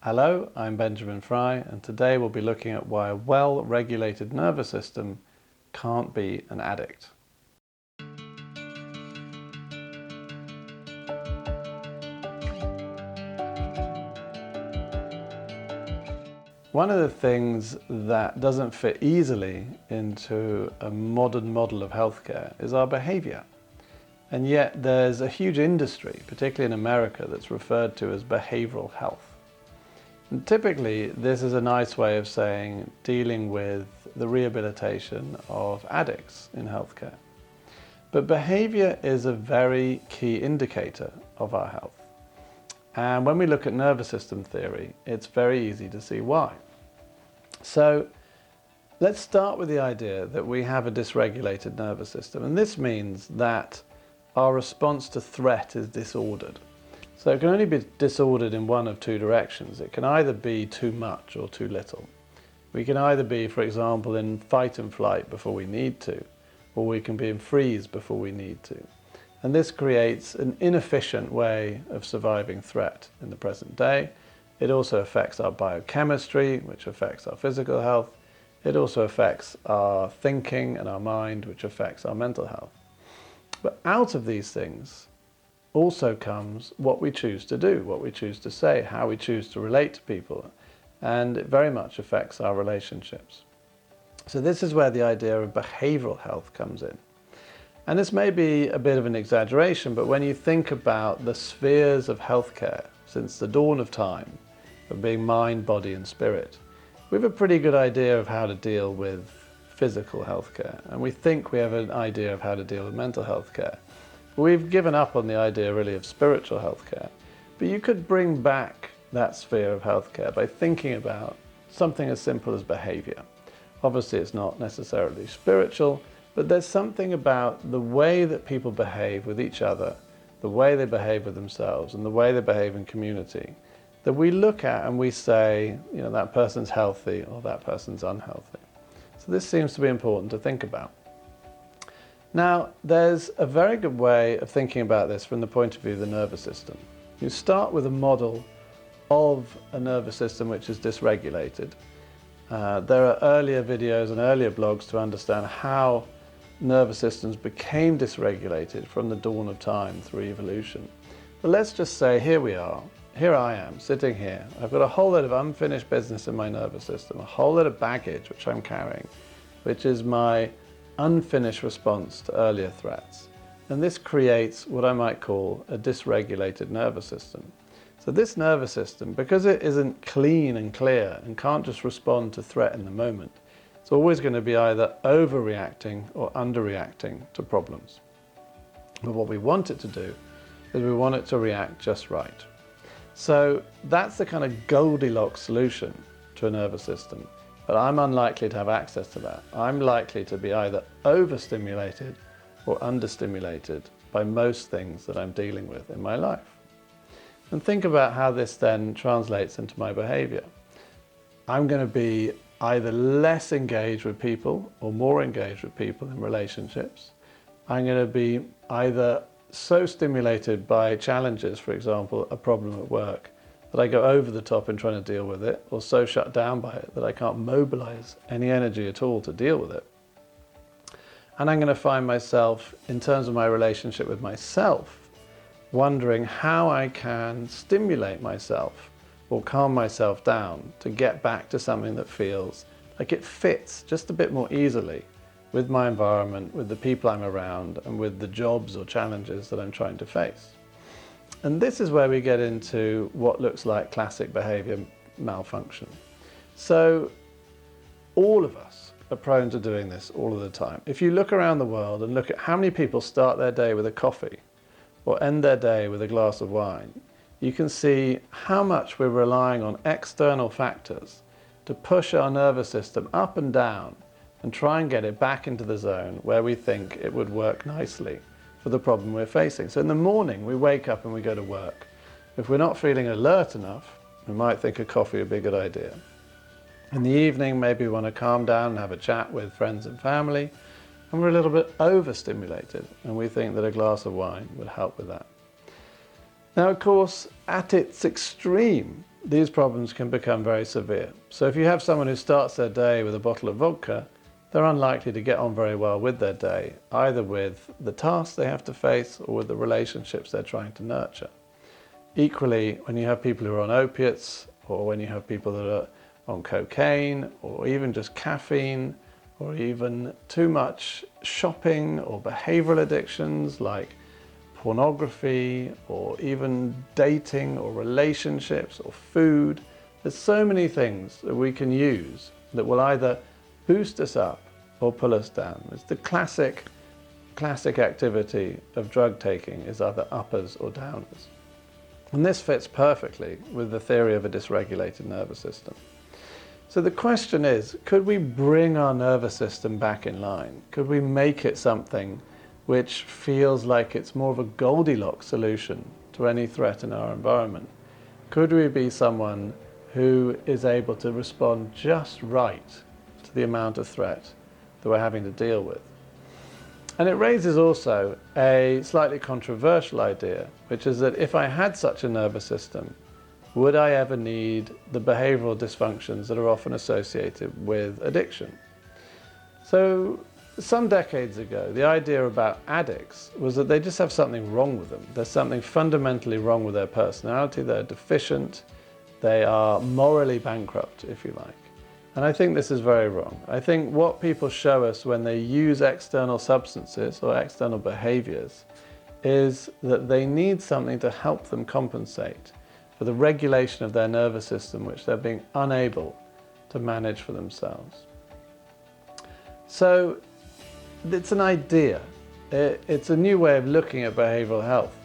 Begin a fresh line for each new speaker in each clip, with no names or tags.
Hello, I'm Benjamin Fry, and today we'll be looking at why a well-regulated nervous system can't be an addict. One of the things that doesn't fit easily into a modern model of healthcare is our behavior. And yet there's a huge industry, particularly in America, that's referred to as behavioral health. And typically, this is a nice way of saying dealing with the rehabilitation of addicts in healthcare. But behavior is a very key indicator of our health. And when we look at nervous system theory, it's very easy to see why. So let's start with the idea that we have a dysregulated nervous system. And this means that our response to threat is disordered. So it can only be disordered in one of two directions. It can either be too much or too little. We can either be, for example, in fight and flight before we need to, or we can be in freeze before we need to. And this creates an inefficient way of surviving threat in the present day. It also affects our biochemistry, which affects our physical health. It also affects our thinking and our mind, which affects our mental health. But out of these things also comes what we choose to do, what we choose to say, how we choose to relate to people, and it very much affects our relationships. So this is where the idea of behavioural health comes in. And this may be a bit of an exaggeration, but when you think about the spheres of healthcare since the dawn of time, of being mind, body and spirit, we have a pretty good idea of how to deal with physical healthcare, and we think we have an idea of how to deal with mental healthcare. We've given up on the idea really of spiritual healthcare, but you could bring back that sphere of healthcare by thinking about something as simple as behavior. Obviously it's not necessarily spiritual, but there's something about the way that people behave with each other, the way they behave with themselves and the way they behave in community that we look at and we say, you know, that person's healthy or that person's unhealthy. So this seems to be important to think about. Now, there's a very good way of thinking about this from the point of view of the nervous system. You start with a model of a nervous system which is dysregulated. There are earlier videos and earlier blogs to understand how nervous systems became dysregulated from the dawn of time through evolution. But let's just say here we are. Here I am, sitting here. I've got a whole lot of unfinished business in my nervous system, a whole lot of baggage which I'm carrying, which is my unfinished response to earlier threats. And this creates what I might call a dysregulated nervous system. So this nervous system, because it isn't clean and clear and can't just respond to threat in the moment, it's always going to be either overreacting or underreacting to problems. But what we want it to do is we want it to react just right. So that's the kind of Goldilocks solution to a nervous system. But I'm unlikely to have access to that. I'm likely to be either overstimulated or understimulated by most things that I'm dealing with in my life. And think about how this then translates into my behavior. I'm going to be either less engaged with people or more engaged with people in relationships. I'm going to be either so stimulated by challenges, for example, a problem at work, that I go over the top in trying to deal with it, or so shut down by it that I can't mobilize any energy at all to deal with it. And I'm going to find myself, in terms of my relationship with myself, wondering how I can stimulate myself or calm myself down to get back to something that feels like it fits just a bit more easily with my environment, with the people I'm around, and with the jobs or challenges that I'm trying to face. And this is where we get into what looks like classic behavior malfunction. So all of us are prone to doing this all of the time. If you look around the world and look at how many people start their day with a coffee or end their day with a glass of wine, you can see how much we're relying on external factors to push our nervous system up and down and try and get it back into the zone where we think it would work nicely for the problem we're facing. So in the morning, we wake up and we go to work. If we're not feeling alert enough, we might think a coffee would be a good idea. In the evening, maybe we want to calm down and have a chat with friends and family, and we're a little bit overstimulated, and we think that a glass of wine would help with that. Now, of course, at its extreme, these problems can become very severe. So if you have someone who starts their day with a bottle of vodka, they're unlikely to get on very well with their day, either with the tasks they have to face or with the relationships they're trying to nurture. Equally, when you have people who are on opiates, or when you have people that are on cocaine, or even just caffeine, or even too much shopping or behavioural addictions like pornography, or even dating or relationships or food. There's so many things that we can use that will either boost us up or pull us down. It's the classic activity of drug taking is either uppers or downers. And this fits perfectly with the theory of a dysregulated nervous system. So the question is, could we bring our nervous system back in line? Could we make it something which feels like it's more of a Goldilocks solution to any threat in our environment? Could we be someone who is able to respond just right to the amount of threat that we're having to deal with? And it raises also a slightly controversial idea, which is that if I had such a nervous system, would I ever need the behavioural dysfunctions that are often associated with addiction? So some decades ago, the idea about addicts was that they just have something wrong with them. There's something fundamentally wrong with their personality. They're deficient. They are morally bankrupt, if you like. And I think this is very wrong. I think what people show us when they use external substances or external behaviours is that they need something to help them compensate for the regulation of their nervous system, which they're being unable to manage for themselves. So it's an idea. It's a new way of looking at behavioural health.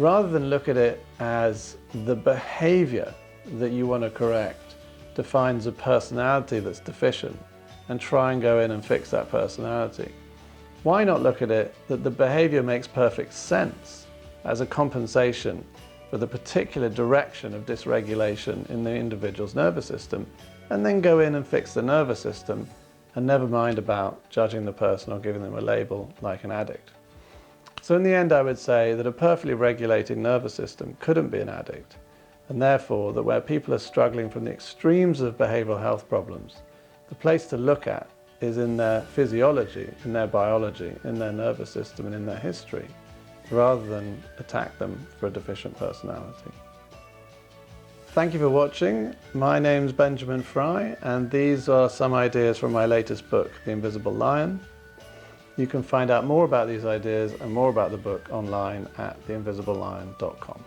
Rather than look at it as the behaviour that you want to correct defines a personality that's deficient and try and go in and fix that personality, why not look at it that the behaviour makes perfect sense as a compensation for the particular direction of dysregulation in the individual's nervous system, and then go in and fix the nervous system and never mind about judging the person or giving them a label like an addict. So in the end, I would say that a perfectly regulating nervous system couldn't be an addict, and therefore that where people are struggling from the extremes of behavioural health problems, the place to look at is in their physiology, in their biology, in their nervous system and in their history, rather than attack them for a deficient personality. Thank you for watching. My name's Benjamin Fry, and these are some ideas from my latest book, The Invisible Lion. You can find out more about these ideas and more about the book online at theinvisiblelion.com.